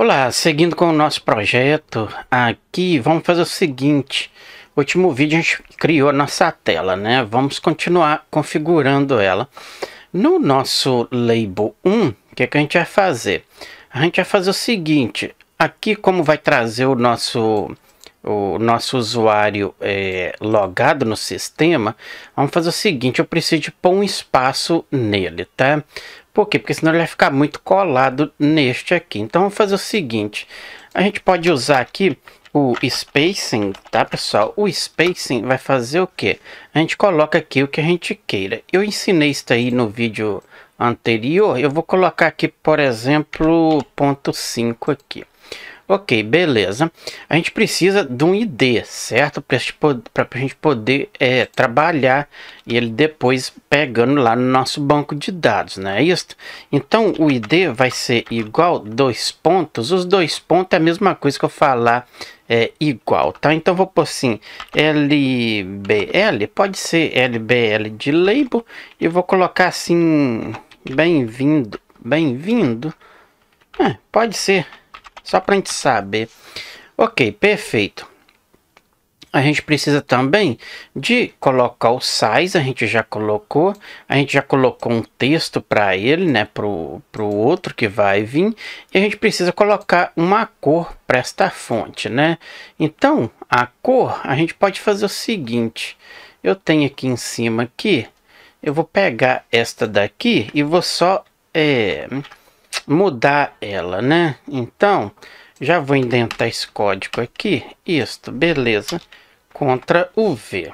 Olá, seguindo com o nosso projeto, aqui vamos fazer o seguinte. No último vídeo a gente criou a nossa tela, né? Vamos continuar configurando ela. No nosso label 1, o que a gente vai fazer? A gente vai fazer o seguinte. Aqui, como vai trazer o nosso usuário logado no sistema, vamos fazer o seguinte: eu preciso de pôr um espaço nele, tá? Por quê? Porque senão ele vai ficar muito colado neste aqui. Então vamos fazer o seguinte: a gente pode usar aqui o spacing, tá, pessoal? O spacing vai fazer o quê? A gente coloca aqui o que a gente queira. Eu ensinei isso aí no vídeo anterior. Eu vou colocar aqui, por exemplo, 0,5 aqui. Ok, beleza. A gente precisa de um ID, certo? Para a gente poder trabalhar e ele depois pegando lá no nosso banco de dados, não é isso? Então o ID vai ser igual 2 pontos. Os 2 pontos é a mesma coisa que eu falar igual, tá? Então vou pôr assim, LBL, pode ser LBL de label, e vou colocar assim, bem-vindo, pode ser. Só para a gente saber. Ok, perfeito. A gente precisa também de colocar o size. A gente já colocou. A gente já colocou um texto para ele, né? Pro outro que vai vir. E a gente precisa colocar uma cor para esta fonte, né? Então, a cor, a gente pode fazer o seguinte. Eu tenho aqui em cima aqui. Eu vou pegar esta daqui e vou só mudar ela, né? Então já vou indentar esse código aqui, isto, beleza, Ctrl o V.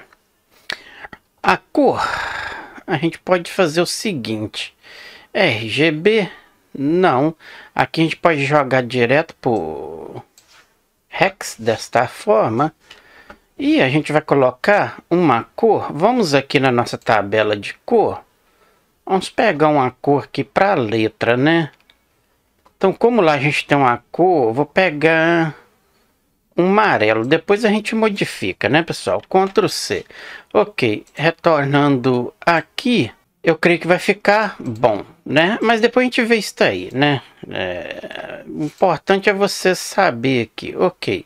A cor, a gente pode fazer o seguinte: RGB, não, aqui a gente pode jogar direto por hex desta forma, e a gente vai colocar uma cor. Vamos aqui na nossa tabela de cor, vamos pegar uma cor aqui para a letra, né? Então, como lá a gente tem uma cor, vou pegar um amarelo. Depois a gente modifica, né, pessoal? Ctrl C. Ok, retornando aqui, eu creio que vai ficar bom, né? Mas depois a gente vê isso aí, né? O importante é você saber aqui. Ok.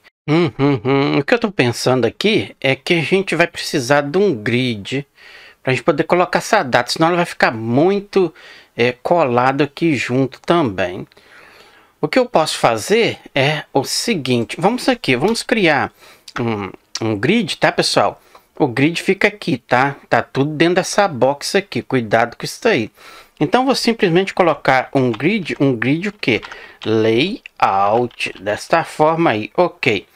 O que eu tô pensando aqui é que a gente vai precisar de um grid para a gente poder colocar essa data, senão ela vai ficar muito colado aqui junto também. O que eu posso fazer é o seguinte: vamos criar um grid, tá, pessoal? O grid fica aqui, tá? Tá tudo dentro dessa box aqui, cuidado com isso aí. Então vou simplesmente colocar um grid o que? Layout, desta forma aí, ok.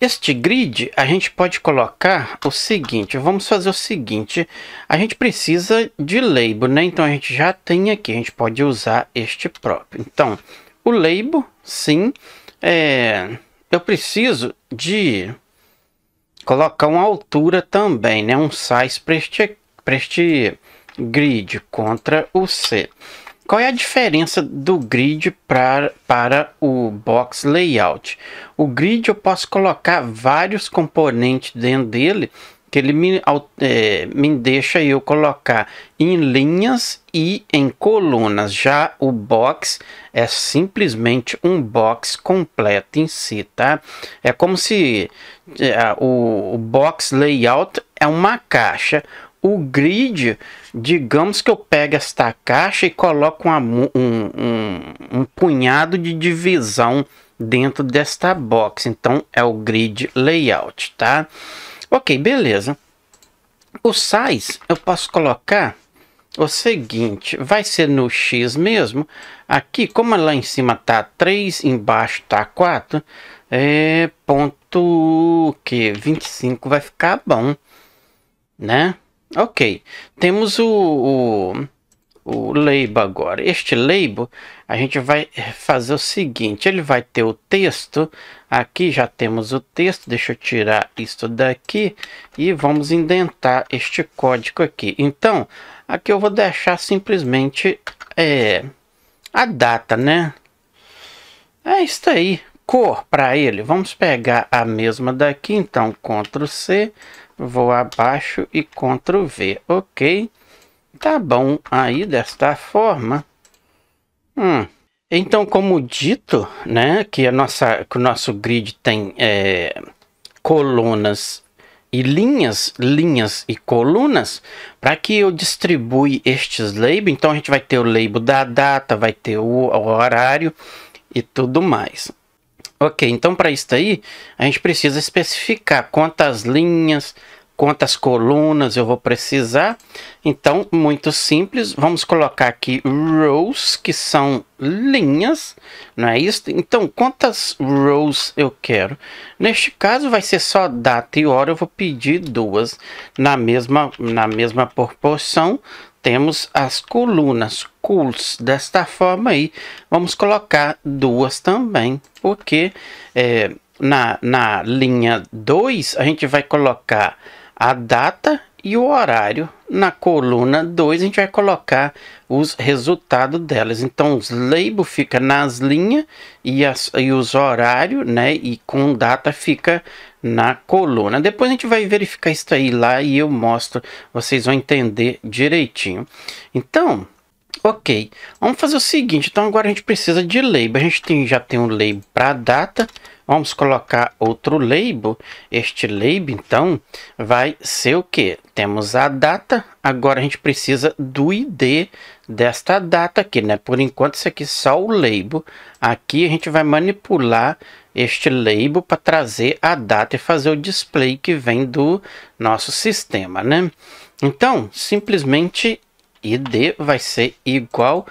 Este grid a gente pode colocar o seguinte, vamos fazer o seguinte: a gente precisa de label, né? Então a gente já tem aqui, a gente pode usar este próprio. Então o label, sim, eu preciso de colocar uma altura também, né? Um size para este grid, Ctrl o C. Qual é a diferença do grid para o box layout? O grid eu posso colocar vários componentes dentro dele, que ele me deixa eu colocar em linhas e em colunas. Já o box é simplesmente um box completo em si, tá? É como se o box layout é uma caixa. O grid, digamos que eu pego esta caixa e coloco um punhado de divisão dentro desta box. Então é o grid layout, tá? Ok, beleza. O size eu posso colocar o seguinte: vai ser no X mesmo. Aqui, como lá em cima tá 3, embaixo tá 4, ponto que 25 vai ficar bom, né? Ok, temos o label agora. Este label a gente vai fazer o seguinte: ele vai ter o texto. Aqui já temos o texto. Deixa eu tirar isso daqui e vamos indentar este código aqui. Então aqui eu vou deixar simplesmente a data, né? É isso aí. Cor para ele, vamos pegar a mesma daqui. Então Ctrl C, vou abaixo e Ctrl V. Ok, tá bom aí desta forma. Então, como dito, né, que que o nosso grid tem colunas e linhas e colunas, para que eu distribui estes labels, então a gente vai ter o label da data, vai ter o horário e tudo mais. Ok, então para isso aí, a gente precisa especificar quantas linhas, quantas colunas eu vou precisar. Então, muito simples, vamos colocar aqui rows, que são linhas, não é isso? Então, quantas rows eu quero? Neste caso, vai ser só data e hora, eu vou pedir duas. Na mesma proporção, temos as colunas, cols, desta forma aí. Vamos colocar duas também, porque na linha 2, a gente vai colocar a data e o horário. Na coluna 2 a gente vai colocar os resultados delas. Então os labels fica nas linhas e os horários, né, e com data fica na coluna. Depois a gente vai verificar isso aí lá e eu mostro, vocês vão entender direitinho. Então, ok, vamos fazer o seguinte. Então agora a gente precisa de label. A gente já tem um label para data. Vamos colocar outro label. Este label, então, vai ser o que? Temos a data. Agora a gente precisa do ID desta data aqui, né? Por enquanto, isso aqui é só o label. Aqui a gente vai manipular este label para trazer a data e fazer o display que vem do nosso sistema, né? Então, simplesmente ID vai ser igual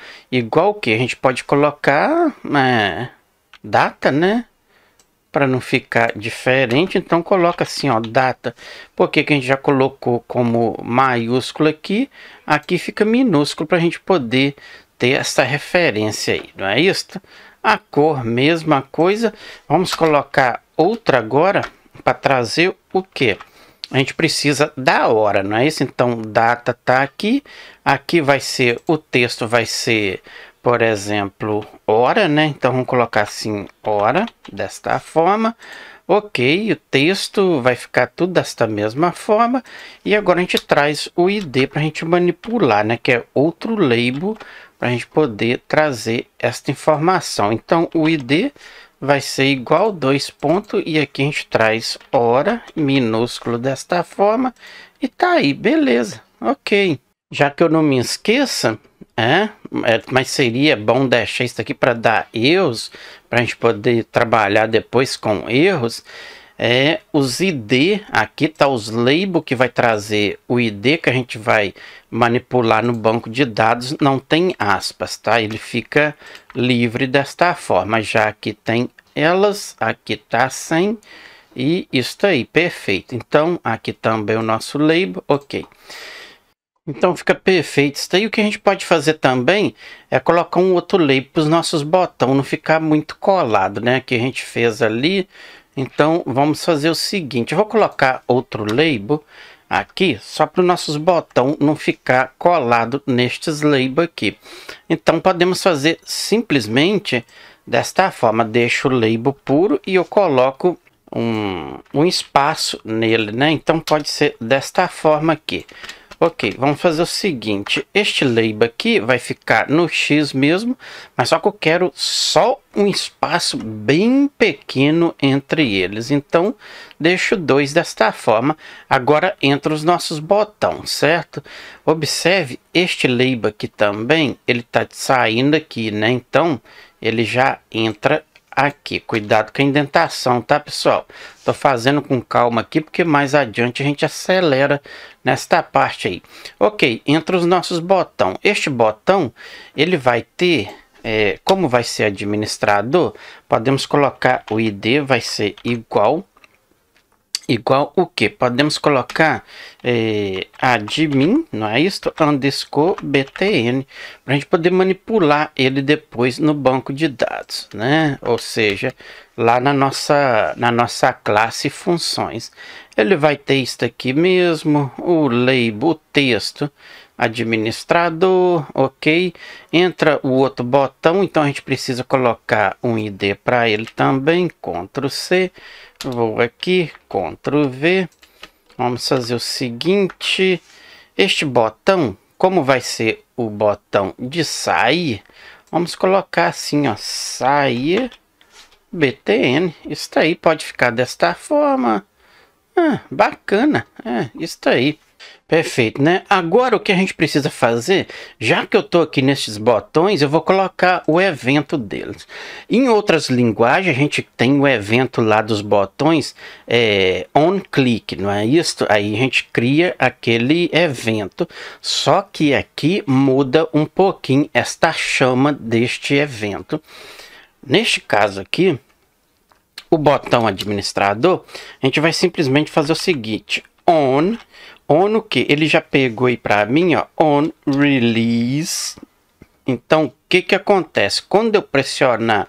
que a gente pode colocar data, né? Para não ficar diferente, então coloca assim, ó, data. Porque que a gente já colocou como maiúsculo aqui, aqui fica minúsculo para a gente poder ter essa referência aí, não é isso? A cor, mesma coisa. Vamos colocar outra agora para trazer o que? A gente precisa da hora, não é isso? Então, data tá aqui. Aqui vai ser, o texto vai ser, por exemplo, hora, né? Então, vamos colocar assim, hora, desta forma. Ok, o texto vai ficar tudo desta mesma forma. E agora a gente traz o ID para a gente manipular, né? Que é outro label para a gente poder trazer esta informação. Então, o ID vai ser igual 2 pontos e aqui a gente traz hora minúsculo desta forma e tá aí, beleza, ok. Já que eu não me esqueça, mas seria bom deixar isso aqui para dar erros, para a gente poder trabalhar depois com erros. Os ID, aqui tá os labels que vai trazer o ID que a gente vai manipular no banco de dados, não tem aspas, tá? Ele fica livre desta forma. Já aqui tem elas, aqui tá sem, e isso aí, perfeito. Então aqui também o nosso label, ok. Então fica perfeito isso aí. O que a gente pode fazer também é colocar um outro label para os nossos botões não ficar muito colado, né? Que a gente fez ali. Então vamos fazer o seguinte, eu vou colocar outro label aqui, só para os nossos botões não ficar colado nestes labels aqui. Então podemos fazer simplesmente desta forma, deixo o label puro e eu coloco um espaço nele, né? Então pode ser desta forma aqui. Ok, vamos fazer o seguinte, este label aqui vai ficar no X mesmo, mas só que eu quero só um espaço bem pequeno entre eles, então deixo dois desta forma. Agora entre os nossos botões, certo? Observe, este label aqui também, ele tá saindo aqui, né? Então ele já entra aqui. Cuidado com a indentação, tá, pessoal? Tô fazendo com calma aqui, porque mais adiante a gente acelera nesta parte aí. Ok, entre os nossos botões. Este botão, ele vai ter, como vai ser administrador, podemos colocar o ID, vai ser igual o que? Podemos colocar admin, não é isso? Underscore btn, para a gente poder manipular ele depois no banco de dados, né? Ou seja, lá na nossa classe funções. Ele vai ter isso aqui mesmo, o label, o texto, administrador, ok. Entra o outro botão, então a gente precisa colocar um ID para ele também, Ctrl C. Vou aqui, Ctrl V. Vamos fazer o seguinte. Este botão, como vai ser o botão de sair, Vamos colocar assim, ó, sair BTN. Isso aí pode ficar desta forma. Bacana. Isso aí. Perfeito, né? Agora o que a gente precisa fazer, já que eu tô aqui nesses botões, eu vou colocar o evento deles. Em outras linguagens, a gente tem o evento lá dos botões on click, não é isso? Aí a gente cria aquele evento, só que aqui muda um pouquinho esta chama deste evento. Neste caso aqui, o botão administrador, a gente vai simplesmente fazer o seguinte: on o que? Ele já pegou aí para mim, ó, on release. Então, o que acontece? Quando eu pressionar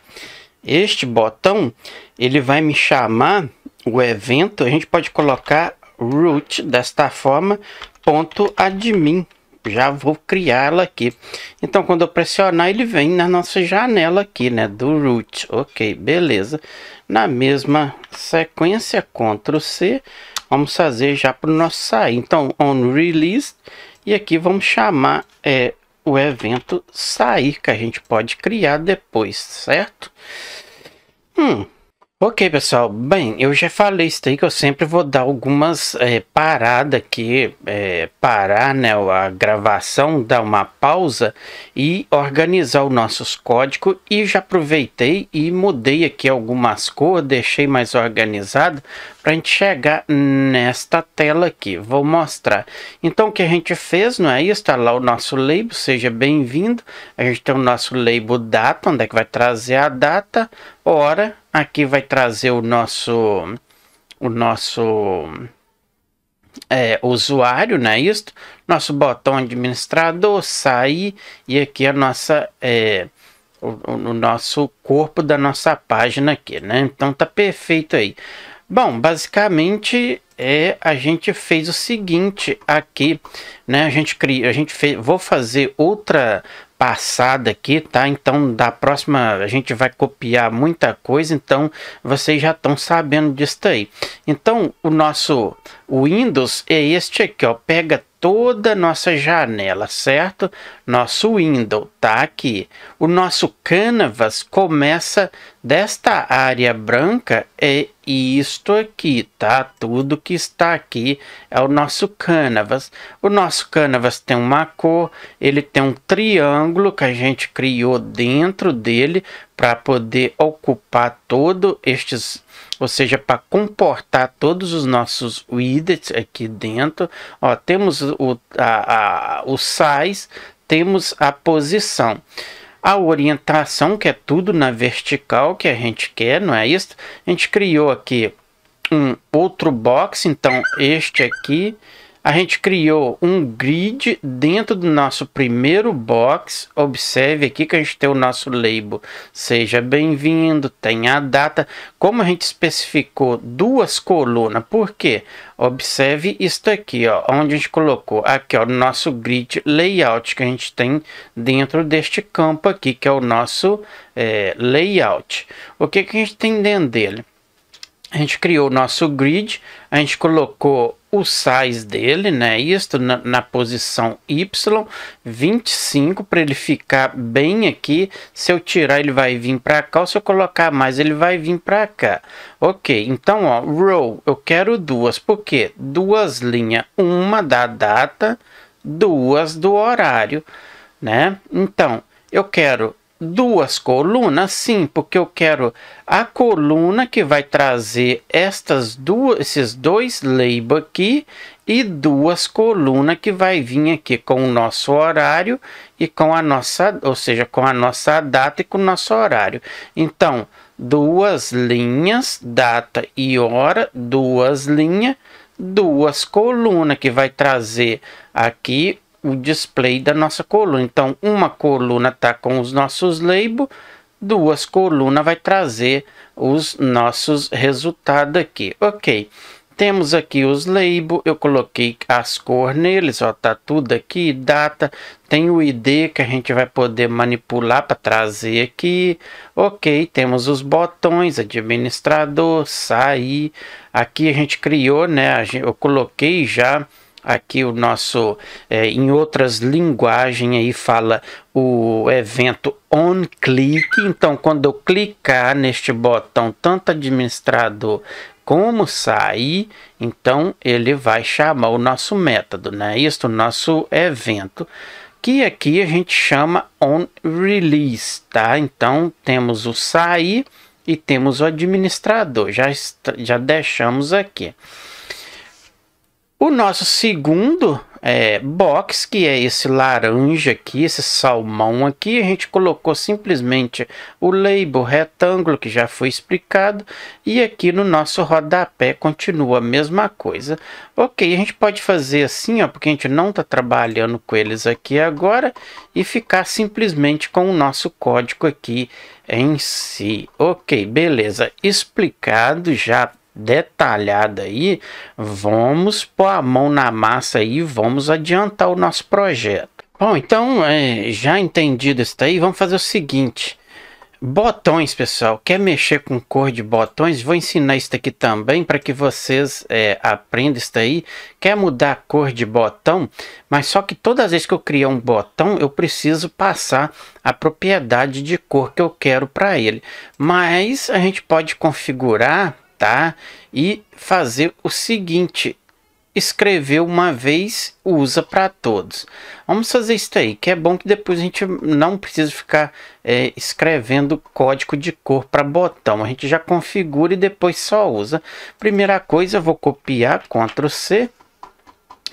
este botão, ele vai me chamar o evento. A gente pode colocar root desta forma, .admin. Já vou criá-la aqui. Então, quando eu pressionar, ele vem na nossa janela aqui, né, do root. Ok, beleza. Na mesma sequência, Ctrl C, vamos fazer já para o nosso sair. Então, on release, e aqui vamos chamar o evento sair, que a gente pode criar depois, certo? Ok, pessoal, bem, eu já falei isso aí, que eu sempre vou dar algumas paradas aqui, parar, né, a gravação, dar uma pausa e organizar os nossos códigos, e já aproveitei e mudei aqui algumas cores, deixei mais organizado para a gente chegar nesta tela aqui. Vou mostrar. Então, o que a gente fez, não é isso? Está lá o nosso label, seja bem-vindo. A gente tem o nosso label data, onde é que vai trazer a data, hora. Aqui vai trazer o nosso usuário, não é isso? Nosso botão administrador, sair, e aqui a nossa o nosso corpo da nossa página aqui, né? Então tá perfeito aí. Bom, basicamente a gente fez o seguinte aqui, né? Vou fazer outra passada aqui, tá? Então da próxima a gente vai copiar muita coisa, então vocês já estão sabendo disso aí. Então o Windows é este aqui, ó, pega toda a nossa janela, certo? Nosso Windows tá aqui. O nosso Canvas começa desta área branca, é isto aqui, tá? Tudo que está aqui é o nosso Canvas. O nosso Canvas tem uma cor, ele tem um triângulo que a gente criou dentro dele para poder ocupar todos estes, ou seja, para comportar todos os nossos widgets aqui dentro. Ó, temos o size, temos a posição, a orientação, que é tudo na vertical que a gente quer, não é isso? A gente criou aqui um outro box, então este aqui. A gente criou um grid dentro do nosso primeiro box. Observe aqui que a gente tem o nosso label, seja bem-vindo, tem a data. Como a gente especificou duas colunas, por quê? Observe isto aqui, ó, onde a gente colocou aqui, ó, o nosso grid layout que a gente tem dentro deste campo aqui, que é o nosso layout. O que a gente tem dentro dele? A gente criou o nosso grid, a gente colocou o size dele, né? Isto na posição Y, 25, para ele ficar bem aqui. Se eu tirar, ele vai vir para cá, ou se eu colocar mais, ele vai vir para cá. Ok, então, ó, row, eu quero duas, por quê? Duas linhas, uma da data, duas do horário, né? Então, eu quero duas colunas, sim, porque eu quero a coluna que vai trazer esses dois labels aqui, e duas colunas que vai vir aqui com o nosso horário e com a nossa, ou seja, com a nossa data e com o nosso horário. Então, duas linhas, data e hora, duas linhas, duas colunas que vai trazer aqui o display da nossa coluna. Então, uma coluna tá com os nossos labels, duas colunas vai trazer os nossos resultados aqui. Ok, temos aqui os labels, eu coloquei as cores neles, ó, tá tudo aqui, data, tem o ID que a gente vai poder manipular para trazer aqui. Ok, temos os botões, administrador, sair, aqui a gente criou, né, eu coloquei já aqui o nosso, em outras linguagens aí fala o evento onClick. Então, quando eu clicar neste botão, tanto administrador como sair, então ele vai chamar o nosso método, né? Isso, o nosso evento, que aqui a gente chama onRelease, tá? Então, temos o sair e temos o administrador, já deixamos aqui. O nosso segundo box, que é esse laranja aqui, esse salmão aqui, a gente colocou simplesmente o label retângulo, que já foi explicado, e aqui no nosso rodapé continua a mesma coisa. Ok, a gente pode fazer assim, ó, porque a gente não está trabalhando com eles aqui agora, e ficar simplesmente com o nosso código aqui em si. Ok, beleza, explicado já, detalhada aí, vamos pôr a mão na massa aí e vamos adiantar o nosso projeto. Bom, então, já entendido isso daí, vamos fazer o seguinte. Botões, pessoal, quer mexer com cor de botões? Vou ensinar isso aqui também para que vocês aprendam isso daí. Quer mudar a cor de botão? Mas só que todas as vezes que eu criar um botão, eu preciso passar a propriedade de cor que eu quero para ele. Mas a gente pode configurar, tá? E fazer o seguinte: escrever uma vez, usa para todos. Vamos fazer isso aí, que é bom que depois a gente não precisa ficar escrevendo código de cor para botão. A gente já configura e depois só usa. Primeira coisa, eu vou copiar, Ctrl C.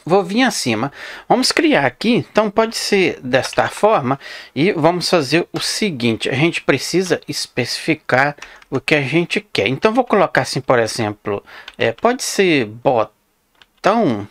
Vou vir acima, vamos criar aqui, então pode ser desta forma, e vamos fazer o seguinte: a gente precisa especificar o que a gente quer. Então vou colocar assim, por exemplo, pode ser botão,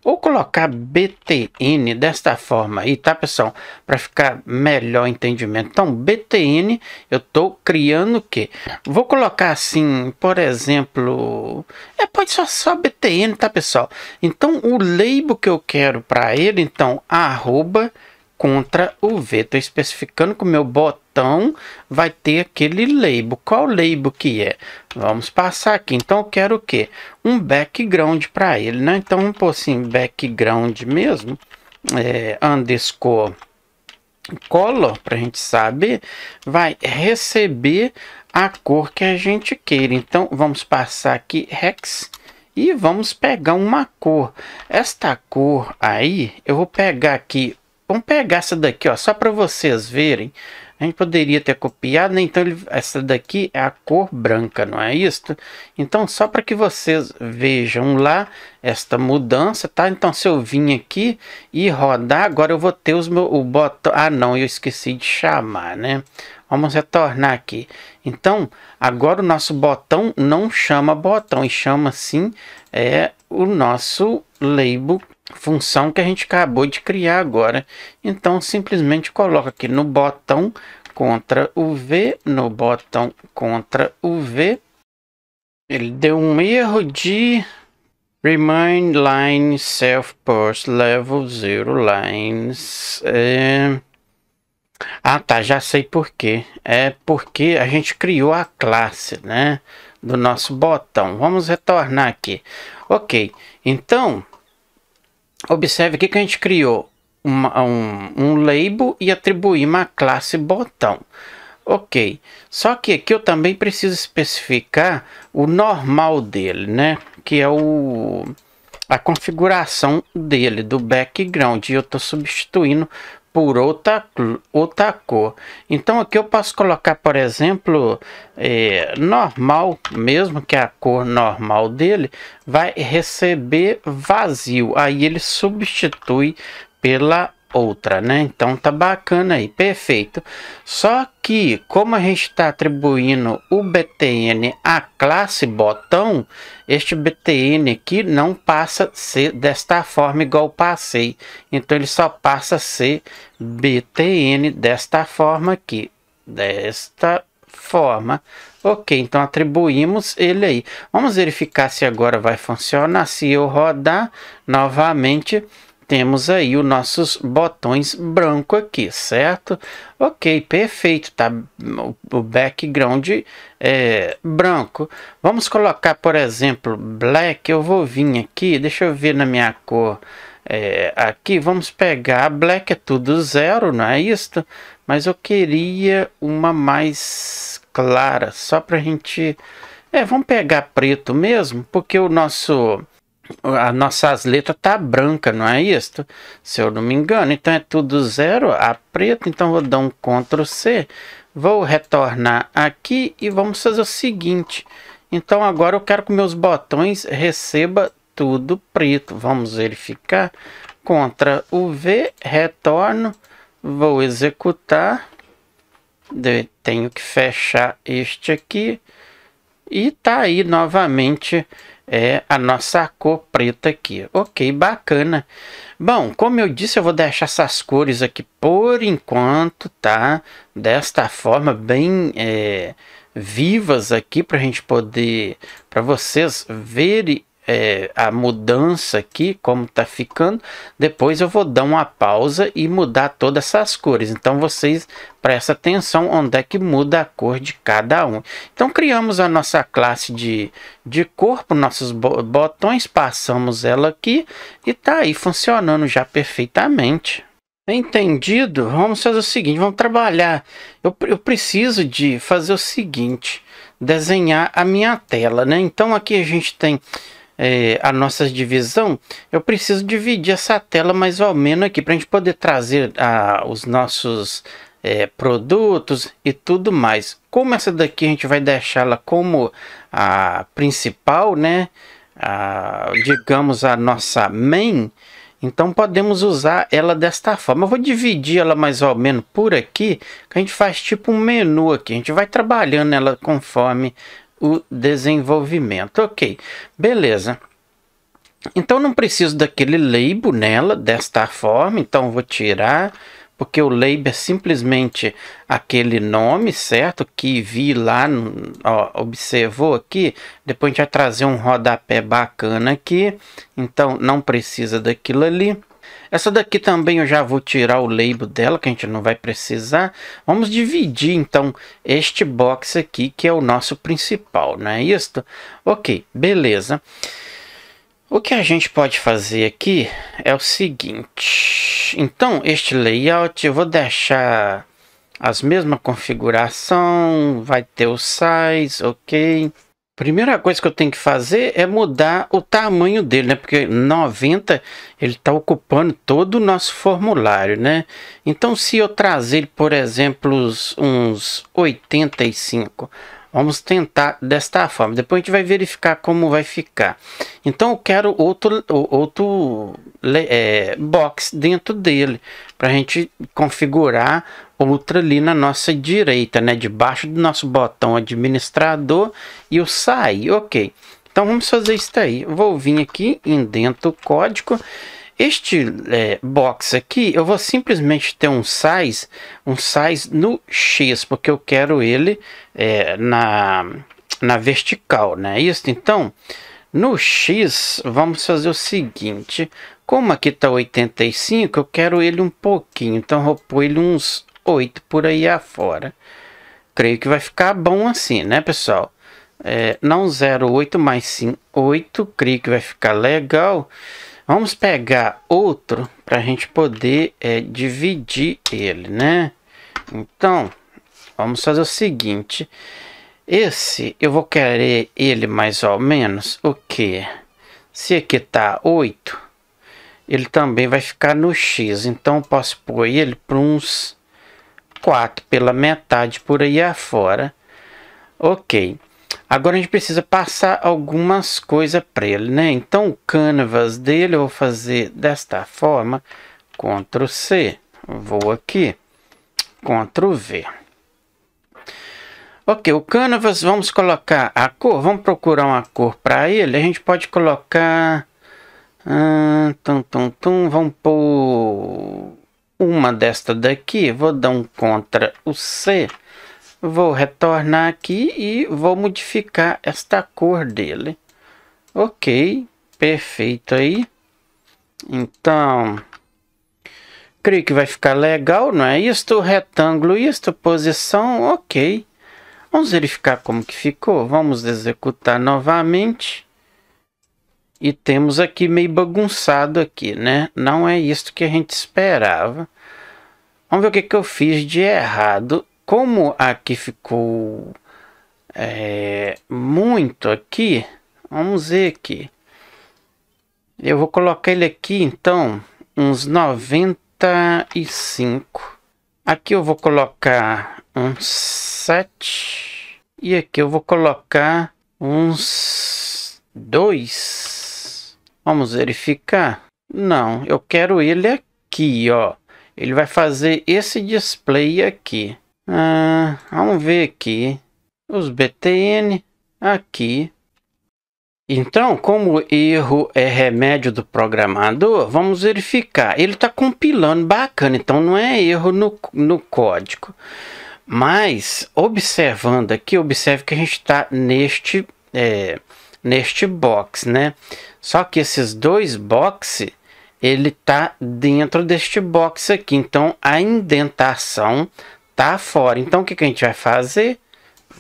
ou colocar BTN desta forma aí, tá, pessoal? Para ficar melhor entendimento. Então, BTN, eu tô criando o quê? Vou colocar assim, por exemplo, pode ser só BTN, tá, pessoal? Então, o label que eu quero para ele, então, arroba Ctrl+V. Estou especificando que o meu botão vai ter aquele label. Qual label que é? Vamos passar aqui. Então, eu quero o quê? Um background para ele, né? Então, vamos pôr assim, background mesmo. Underscore color, para a gente saber. Vai receber a cor que a gente queira. Então, vamos passar aqui, hex. E vamos pegar uma cor. Esta cor aí, eu vou pegar aqui. Vamos pegar essa daqui, ó, só para vocês verem. A gente poderia ter copiado, né? Então essa daqui é a cor branca, não é isso? Então só para que vocês vejam lá esta mudança, tá? Então se eu vim aqui e rodar, agora eu vou ter o botão. Ah, não, eu esqueci de chamar, né? Vamos retornar aqui. Então agora o nosso botão não chama botão, e chama sim o nosso label, função que a gente acabou de criar agora. Então simplesmente coloca aqui no botão Ctrl+V, no botão Ctrl+V. Ele deu um erro de remind line self parse level 0 lines. Ah, tá, já sei por quê. É porque a gente criou a classe, né, do nosso botão. Vamos retornar aqui. Ok, então observe aqui que a gente criou um label e atribuímos a classe botão. Ok, só que aqui eu também preciso especificar o normal dele, né? Que é a configuração dele, do background. E eu estou substituindo por outra cor. Então aqui eu posso colocar, por exemplo, normal mesmo, que é a cor normal dele, vai receber vazio. Aí ele substitui pela outra, né? Então tá bacana aí, perfeito. Só que como a gente está atribuindo o BTN à classe botão, este BTN aqui não passa a ser desta forma igual passei. Então ele só passa a ser BTN desta forma aqui, desta forma. Ok, então atribuímos ele aí. Vamos verificar se agora vai funcionar. Se eu rodar novamente, temos aí os nossos botões branco aqui, certo? Ok, perfeito, tá? O background é branco. Vamos colocar, por exemplo, black. Eu vou vir aqui, deixa eu ver na minha cor. Aqui, vamos pegar, black é tudo 0, não é isso? Mas eu queria uma mais clara, só pra gente... vamos pegar preto mesmo, porque as nossas letras tá branca, não é isso? Se eu não me engano, então é tudo 0, a preto, então vou dar um Ctrl C, vou retornar aqui e vamos fazer o seguinte. Então agora eu quero que meus botões receba tudo preto. Vamos verificar. Ctrl V, retorno, vou executar. Tenho que fechar este aqui. E tá aí novamente a nossa cor preta aqui. Ok, bacana. Bom, como eu disse, eu vou deixar essas cores aqui por enquanto, tá? Desta forma, bem vivas aqui, para a gente poder, para vocês verem a mudança aqui, como tá ficando. Depois eu vou dar uma pausa e mudar todas essas cores. Então vocês prestem atenção onde é que muda a cor de cada um. Então criamos a nossa classe de cor para nossos botões, passamos ela aqui e tá aí funcionando já perfeitamente. Entendido? Vamos fazer o seguinte, vamos trabalhar. Eu preciso de fazer o seguinte, desenhar a minha tela, né? Então aqui a gente tem a nossa divisão. Eu preciso dividir essa tela mais ou menos aqui para a gente poder trazer os nossos produtos e tudo mais. Como essa daqui a gente vai deixá-la como a principal, né? Digamos a nossa main. Então podemos usar ela desta forma. Eu vou dividir ela mais ou menos por aqui, que a gente faz tipo um menu aqui. A gente vai trabalhando ela conforme o desenvolvimento. Ok, beleza. Então não preciso daquele label nela desta forma, então eu vou tirar, porque o label é simplesmente aquele nome, certo? Que vi lá, observou aqui. Depois a gente vai trazer um rodapé bacana aqui, então não precisa daquilo ali. Essa daqui também eu já vou tirar o label dela, que a gente não vai precisar. Vamos dividir então este box aqui, que é o nosso principal, não é isso? Ok, beleza. O que a gente pode fazer aqui é o seguinte. Então, este layout eu vou deixar as mesmas configuração, vai ter o size, ok. Primeira coisa que eu tenho que fazer é mudar o tamanho dele, né? Porque 90 ele está ocupando todo o nosso formulário, né? Então, se eu trazer, por exemplo, uns 85, vamos tentar desta forma. Depois a gente vai verificar como vai ficar. Então, eu quero outro box dentro dele, para a gente configurar outra ali na nossa direita, né? Debaixo do nosso botão administrador e o sair. Ok, então vamos fazer isso aí. Eu vou vir aqui em dentro do código. Este box aqui, eu vou simplesmente ter um size no X, porque eu quero ele na vertical, né? Isso, então, no X, vamos fazer o seguinte. Como aqui está 85, eu quero ele um pouquinho, então eu vou pôr ele uns 8 por aí afora. Creio que vai ficar bom assim, né, pessoal? Não 0,8, mas sim 8. Creio que vai ficar legal. Vamos pegar outro para a gente poder dividir ele, né? Então, vamos fazer o seguinte. Esse, eu vou querer ele mais ou menos o que? Se aqui tá 8, ele também vai ficar no X. Então, eu posso pôr ele para uns 4 pela metade por aí afora. Ok. Agora a gente precisa passar algumas coisas para ele, né? Então o canvas dele eu vou fazer desta forma. Ctrl C. Vou aqui. Ctrl V. Ok, o canvas, vamos colocar a cor. Vamos procurar uma cor para ele. A gente pode colocar... vamos pôr... uma desta daqui, vou dar um Ctrl C, vou retornar aqui e vou modificar esta cor dele. Ok, perfeito aí. Então, creio que vai ficar legal, não é? Isto, retângulo, isto, posição, ok. Vamos verificar como que ficou. Vamos executar novamente. E temos aqui meio bagunçado aqui, né? Não é isso que a gente esperava. Vamos ver o que que eu fiz de errado. Como aqui ficou muito aqui, vamos ver aqui. Eu vou colocar ele aqui, então, uns 95. Aqui eu vou colocar uns 7. E aqui eu vou colocar uns 2. Vamos verificar. Não, eu quero ele aqui, ó. Ele vai fazer esse display aqui. Vamos ver aqui. Os BTN aqui. Então, como erro é remédio do programador, vamos verificar. Ele está compilando bacana, então não é erro no código. Mas, observando aqui, observe que a gente está neste box, né? Só que esses dois boxes, ele está dentro deste box aqui. Então, a indentação está fora. Então, o que a gente vai fazer?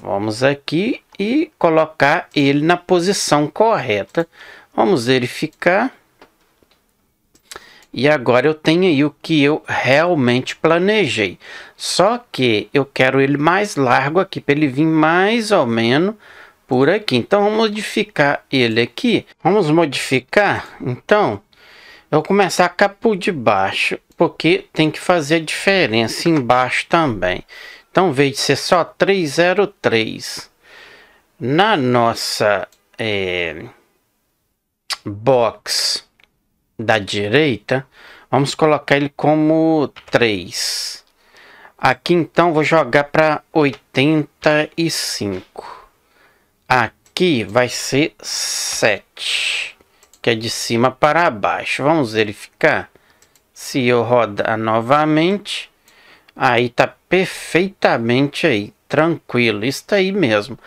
Vamos aqui e colocar ele na posição correta. Vamos verificar. E agora eu tenho aí o que eu realmente planejei. Só que eu quero ele mais largo aqui, para ele vir mais ou menos por aqui. Então, vamos modificar ele aqui. Vamos modificar, então, eu vou começar cá por debaixo, porque tem que fazer a diferença embaixo também. Então, em vez de ser só 303, na nossa box da direita, vamos colocar ele como 3. Aqui, então, vou jogar para 85. Aqui vai ser 7, que é de cima para baixo. Vamos verificar. Se eu rodar novamente, aí tá perfeitamente aí, tranquilo, isso aí mesmo.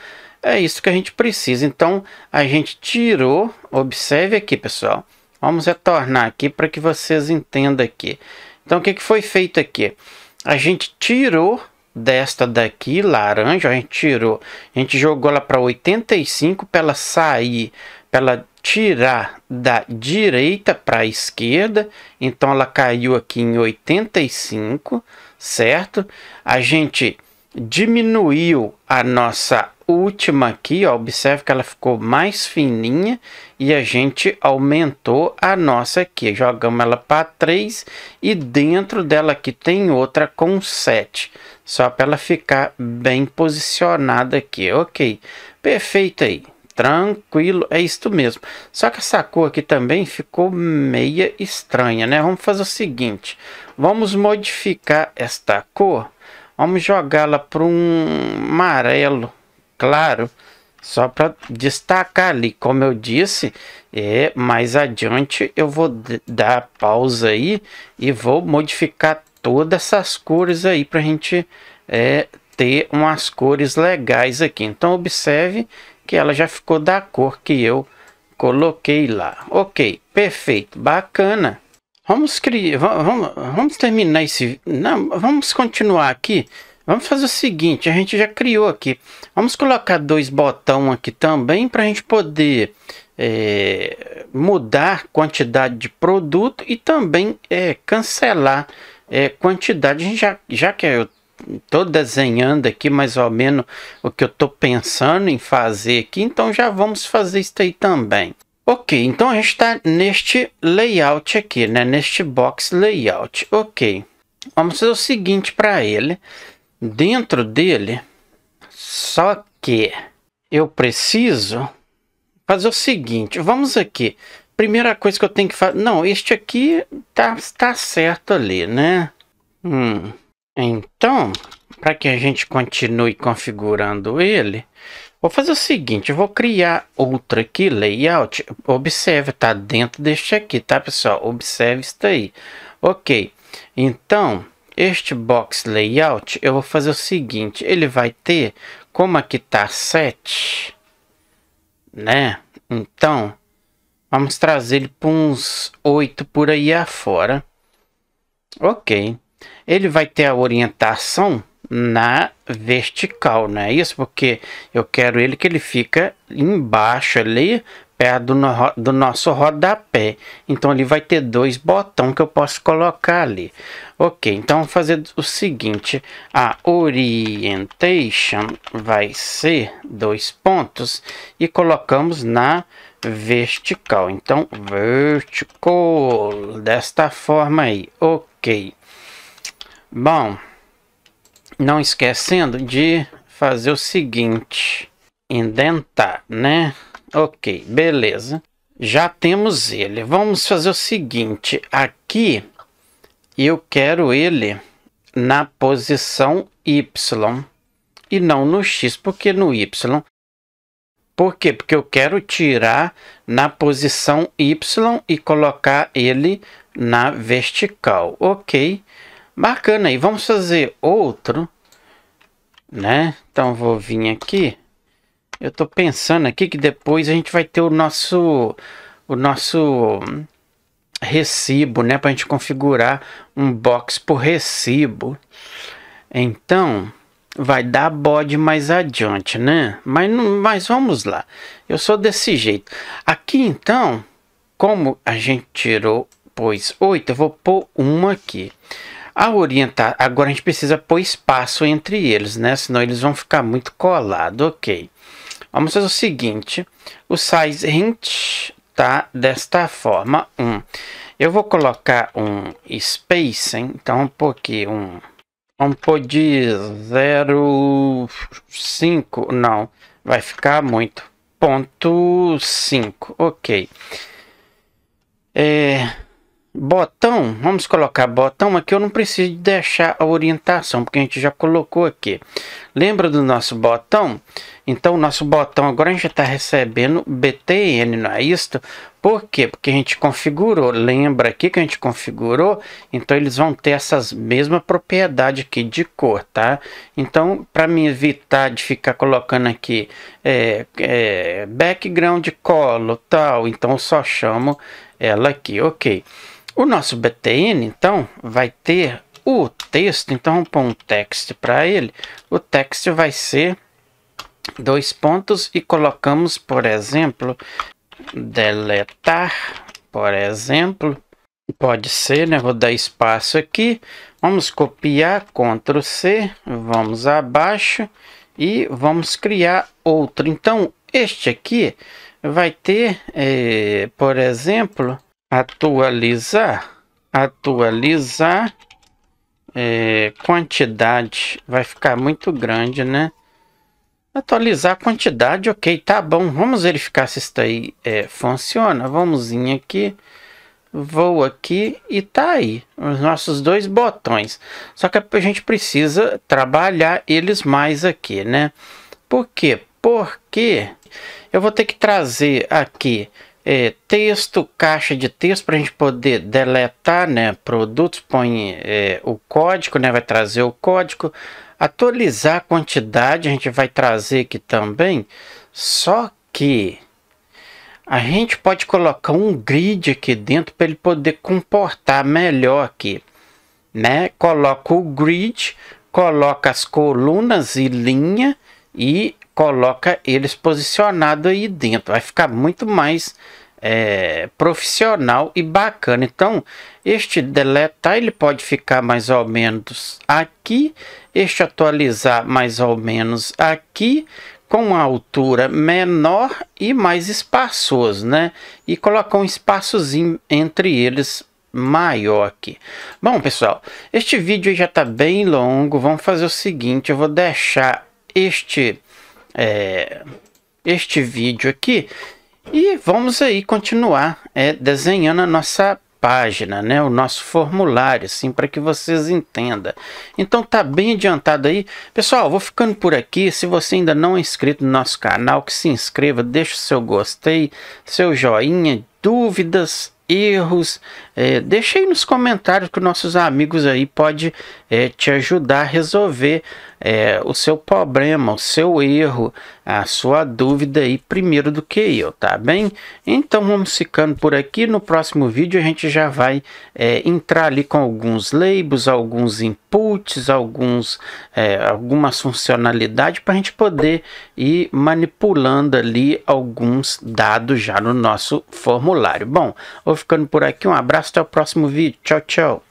É isso que a gente precisa. Então, a gente tirou, observe aqui, pessoal. Vamos retornar aqui para que vocês entendam aqui. Então, o que foi feito aqui? A gente tirou desta daqui, laranja, a gente jogou ela para 85 para ela sair, para ela tirar da direita para a esquerda. Então, ela caiu aqui em 85, certo? A gente diminuiu a nossa última aqui, ó, observe que ela ficou mais fininha, e a gente aumentou a nossa aqui, jogamos ela para 3 e dentro dela aqui tem outra com 7, só para ela ficar bem posicionada aqui, ok, perfeito aí, tranquilo, é isto mesmo. Só que essa cor aqui também ficou meia estranha, né? Vamos fazer o seguinte, vamos modificar esta cor, vamos jogá-la para um amarelo claro, só para destacar ali, como eu disse, mais adiante eu vou dar pausa aí e vou modificar todas essas cores aí para a gente ter umas cores legais aqui. Então observe que ela já ficou da cor que eu coloquei lá. Ok, perfeito, bacana. Vamos terminar esse... Não, vamos continuar aqui. Vamos fazer o seguinte, a gente já criou aqui. Vamos colocar 2 botões aqui também para a gente poder mudar quantidade de produto e também cancelar quantidade. A gente já que eu estou desenhando aqui mais ou menos o que eu estou pensando em fazer aqui, então já vamos fazer isso aí também. Ok, então a gente está neste layout aqui, né? Neste box layout. Ok, vamos fazer o seguinte para ele. Dentro dele, só que eu preciso fazer o seguinte, vamos aqui, primeira coisa que eu tenho que fazer, não, este aqui tá certo ali, né? Então, para que a gente continue configurando ele, vou fazer o seguinte, eu vou criar outro aqui, layout, observe, tá dentro deste aqui, tá pessoal? Observe isso aí, ok, então... Este box layout, eu vou fazer o seguinte, ele vai ter, como aqui tá 7, né? Então, Vamos trazer ele para uns 8 por aí afora. Ok. Ele vai ter a orientação na vertical, não é isso? Porque eu quero ele que ele fica embaixo ali, perto do nosso rodapé. Então ele vai ter 2 botões que eu posso colocar ali. Ok, então vamos fazer o seguinte. A orientation vai ser 2 pontos e colocamos na vertical. Então vertical, desta forma aí. Ok. Bom, não esquecendo de fazer o seguinte, indentar, né? Ok, beleza. Já temos ele. Vamos fazer o seguinte, aqui eu quero ele na posição Y e não no X. Por que no Y? Por quê? Porque eu quero tirar na posição Y e colocar ele na vertical. Ok. Bacana aí, vamos fazer outro, né? Então vou vir aqui. Eu tô pensando aqui que depois a gente vai ter o nosso recibo, né? Pra gente configurar um box por recibo. Então vai dar bode mais adiante, né? Mas vamos lá. Eu sou desse jeito. Aqui então, como a gente tirou, pôs 8, eu vou pôr uma aqui. A orientar, agora a gente precisa pôr espaço entre eles, né? Senão eles vão ficar muito colados, ok. Vamos fazer o seguinte, o size hint tá desta forma, 1. Eu vou colocar um spacing, então vamos pôr aqui vamos pôr de 0,5, não, vai ficar muito, 0,5, ok. Botão, vamos colocar botão aqui, eu não preciso deixar a orientação, porque a gente já colocou aqui. Lembra do nosso botão? Então, o nosso botão agora a gente está recebendo BTN, não é isso? Por quê? Porque a gente configurou, lembra aqui que a gente configurou? Então, eles vão ter essas mesmas propriedades aqui de cor, tá? Então, para me evitar de ficar colocando aqui background color, tal, então eu só chamo ela aqui, ok. O nosso BTN, então, vai ter o texto, então vamos pôr um text para ele. O text vai ser 2 pontos e colocamos, por exemplo, deletar, por exemplo. Pode ser, né? Vou dar espaço aqui. Vamos copiar, Ctrl C, vamos abaixo e vamos criar outro. Então, este aqui vai ter, por exemplo, atualizar quantidade, vai ficar muito grande, né? Atualizar a quantidade, ok, tá bom. Vamos verificar se isso aí funciona. Vamos vir aqui, vou aqui e tá aí os nossos 2 botões. Só que a gente precisa trabalhar eles mais aqui, né? Por quê? Porque eu vou ter que trazer aqui texto, caixa de texto para a gente poder deletar, né? Produtos, põe o código, né? Vai trazer o código. Atualizar a quantidade a gente vai trazer aqui também. Só que a gente pode colocar um grid aqui dentro para ele poder comportar melhor aqui, né? Coloca o grid, coloca as colunas e linha e coloca eles posicionados aí dentro. Vai ficar muito mais profissional e bacana. Então, este deletar ele pode ficar mais ou menos aqui, este atualizar mais ou menos aqui, com uma altura menor e mais espaçoso, né? E colocar um espaçozinho entre eles maior aqui. Bom, pessoal, este vídeo já está bem longo. Vamos fazer o seguinte, eu vou deixar este vídeo aqui e vamos aí continuar desenhando a nossa página, né, o nosso formulário, assim, para que vocês entendam. Então tá bem adiantado aí. Pessoal, vou ficando por aqui. Se você ainda não é inscrito no nosso canal, que se inscreva, deixa o seu gostei, seu joinha, dúvidas, erros, deixa aí nos comentários que nossos amigos aí pode te ajudar a resolver o seu problema, o seu erro, a sua dúvida aí primeiro do que eu, tá bem? Então vamos ficando por aqui. No próximo vídeo a gente já vai entrar ali com alguns labels, alguns inputs, algumas funcionalidades para a gente poder ir manipulando ali alguns dados já no nosso formulário. Bom, vou ficando por aqui. Um abraço, até o próximo vídeo. Tchau, tchau.